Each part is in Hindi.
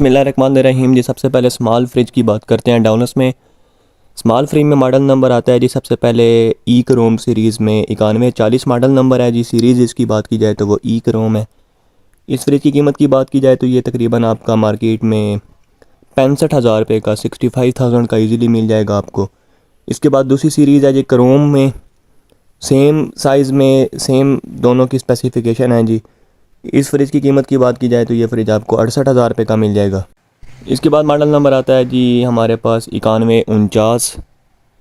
बिस्मिल्लाहिर्रहमानिर्रहीम जी। सबसे पहले स्मॉल फ्रिज की बात करते हैं। डाउनस में स्मॉल फ्रिज में मॉडल नंबर आता है जी। सबसे पहले ई क्रोम सीरीज़ में 9140 मॉडल नंबर है जी। सीरीज़ इसकी बात की जाए तो वो ई क्रोम है। इस फ्रिज की कीमत की बात की जाए तो ये तकरीबन आपका मार्केट में 65,000 रुपये का 65,000 का इजीली मिल जाएगा आपको। इसके बाद दूसरी सीरीज़ है जी क्रोम में, सेम साइज़ में सेम दोनों की स्पेसिफिकेशन है जी। इस फ्रिज की कीमत की बात की जाए तो ये फ्रिज आपको 68,000 रुपये का मिल जाएगा। इसके बाद मॉडल नंबर आता है जी हमारे पास 9149।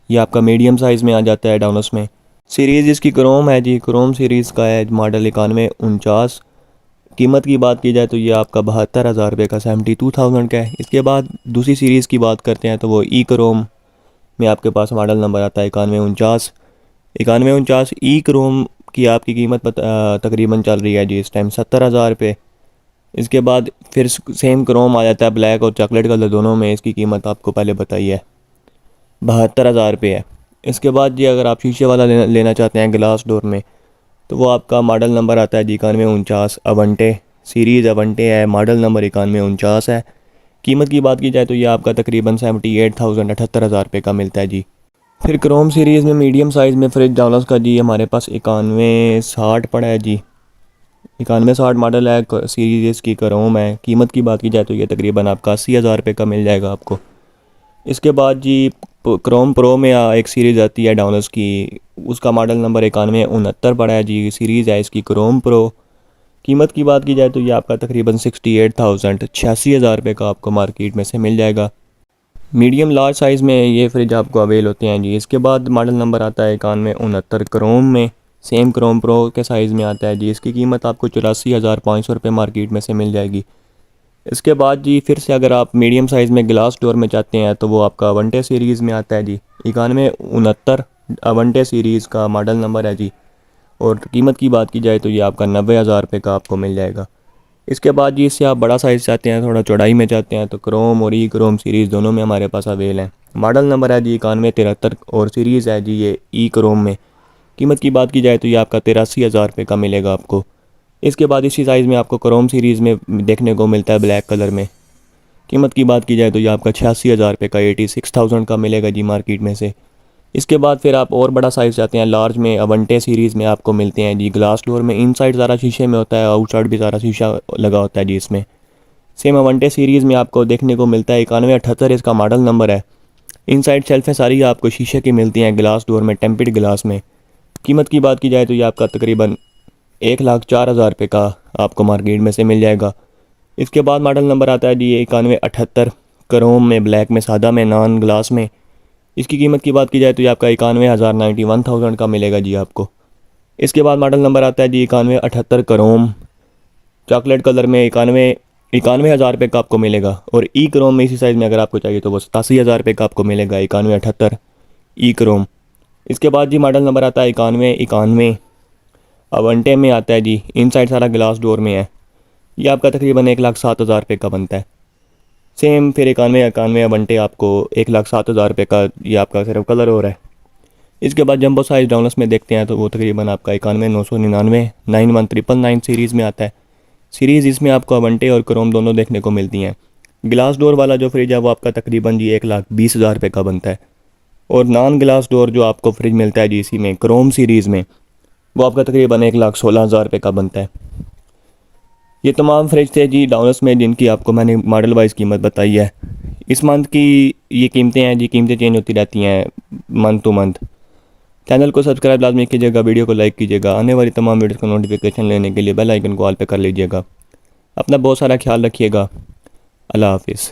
ये आपका मीडियम साइज़ में आ जाता है डाउनस में। सीरीज़ इसकी क्रोम है जी। क्रोम सीरीज़ का है मॉडल 9149। कीमत की बात की जाए तो ये आपका 72,000 रुपये का 72,000 का है। इसके बाद दूसरी सीरीज़ की बात करते हैं तो वो ई क्रोम में आपके पास मॉडल नंबर आता है 9149। 9149 ई क्रोम की आपकी कीमत तकरीबन चल रही है जी इस टाइम 70,000 रुपये। इसके बाद फिर सेम क्रोम आ जाता है ब्लैक और चॉकलेट कलर दोनों में। इसकी कीमत आपको पहले बताई है 72,000 रुपये है। इसके बाद जी अगर आप शीशे वाला लेना चाहते हैं ग्लास डोर में तो वो आपका मॉडल नंबर आता है जी 9149 अवंटे। सीरीज़ अवंटे है, मॉडल नंबर 9149 है। कीमत की बात की जाए तो ये आपका तकरीबन 78,000 78,000 रुपये का मिलता है जी। फिर क्रोम सीरीज़ में मीडियम साइज़ में फ्रिज डाउनस का जी हमारे पास 9160 पड़ा है जी। 9160 मॉडल है, सीरीज़ की क्रोम है। कीमत की बात की जाए तो ये तकरीबन आपका 80,000 रुपये का मिल जाएगा आपको। इसके बाद जी क्रोम प्रो में एक सीरीज़ आती है डाउनस की, उसका मॉडल नंबर 9169 पड़ा है जी। सीरीज़ है इसकी क्रोम प्रो। कीमत की बात की जाए तो ये आपका तकरीबन 68,000 86,000 रुपये का आपको मार्केट में से मिल जाएगा। मीडियम लार्ज साइज़ में ये फ्रिज आपको अवेल होते हैं जी। इसके बाद मॉडल नंबर आता है 9169 क्रोम में, सेम क्रोम प्रो के साइज़ में आता है जी। इसकी कीमत आपको 84,500 रुपये मार्केट में से मिल जाएगी। इसके बाद जी फिर से अगर आप मीडियम साइज़ में ग्लास डोर में चाहते हैं तो वो आपका अवंटे सीरीज़ में आता है जी। 9169 अवंटे सीरीज़ का मॉडल नंबर है जी। और कीमत की बात की जाए तो ये आपका 90,000 रुपये का आपको मिल जाएगा। इसके बाद जी इससे आप बड़ा साइज़ चाहते हैं, थोड़ा चौड़ाई में चाहते हैं तो क्रोम और ई क्रोम सीरीज़ दोनों में हमारे पास अवेल हैं। मॉडल नंबर है जी 9173 और सीरीज़ है जी ये ई क्रोम में। कीमत की बात की जाए तो ये आपका 83,000 रुपये का मिलेगा आपको। इसके बाद इसी साइज़ में आपको क्रोम सीरीज़ में देखने को मिलता है ब्लैक कलर में। कीमत की बात की जाए तो ये आपका 86,000 रुपये का 86,000 का मिलेगा जी मार्केट में से। इसके बाद फिर आप और बड़ा साइज़ चाहते हैं, लार्ज में अवंटे सीरीज़ में आपको मिलते हैं जी। ग्लास डोर में इनसाइड सारा शीशे में होता है, आउटसाइड भी सारा शीशा लगा होता है जी इसमें। सेम अवंटे सीरीज़ में आपको देखने को मिलता है 9178 इसका मॉडल नंबर है। इनसाइड शेल्फें सारी आपको शीशे की मिलती हैं ग्लास डोर में, टेम्पर्ड ग्लास में। कीमत की बात की जाए तो ये आपका तकरीबन 1,04,000 रुपये का आपको मार्केट में से मिल जाएगा। इसके बाद मॉडल नंबर आता है जी 9178 क्रोम में, ब्लैक में, सादा में, नॉन ग्लास में। इसकी कीमत की बात की जाए तो ये आपका 91,91 का मिलेगा जी आपको। इसके बाद मॉडल नंबर आता है जी 9178 क्रोम चॉकलेट कलर में, 91,000 रुपये का आपको मिलेगा। और ई क्रोम में इसी साइज़ में अगर आपको चाहिए तो वो 87,000 रुपये का आपको मिलेगा 9178 ई क्रोम। इसके बाद जी मॉडल नंबर आता है 9191 अवंटे में आता है जी। इनसाइड सारा ग्लास डोर में है। ये आपका तकरीबन 1,07,000 रुपये का बनता है। सेम फिर 91 अवंटे आपको 1,07,000 रुपये का ये आपका सिर्फ कलर हो रहा है। इसके बाद जंबो साइज़ डाउनस में देखते हैं तो वो तकरीबन आपका 91,999 91,999 सीरीज़ में आता है। सीरीज़ इसमें आपको अवंटे और क्रोम दोनों देखने को मिलती हैं। ग्लास डोर वाला जो फ्रिज है वो आपका तकरीबन जी 1,20,000 रुपये का बनता है। और नॉन ग्लास डोर जो आपको फ्रिज मिलता है जी इसी में क्रोम सीरीज़ में, वो आपका तकरीबन 1,16,000 रुपये का बनता है। ये तमाम फ्रिज थे जी डाउनस में जिनकी आपको मैंने मॉडल वाइज कीमत बताई है। इस मंथ की ये कीमतें हैं जी, कीमतें चेंज होती रहती हैं मंथ टू मंथ। चैनल को सब्सक्राइब लाजमी कीजिएगा, वीडियो को लाइक कीजिएगा। आने वाली तमाम वीडियोस का नोटिफिकेशन लेने के लिए बेल आइकन को ऑल पे कर लीजिएगा। अपना बहुत सारा ख्याल रखिएगा। अल्लाह हाफिज़।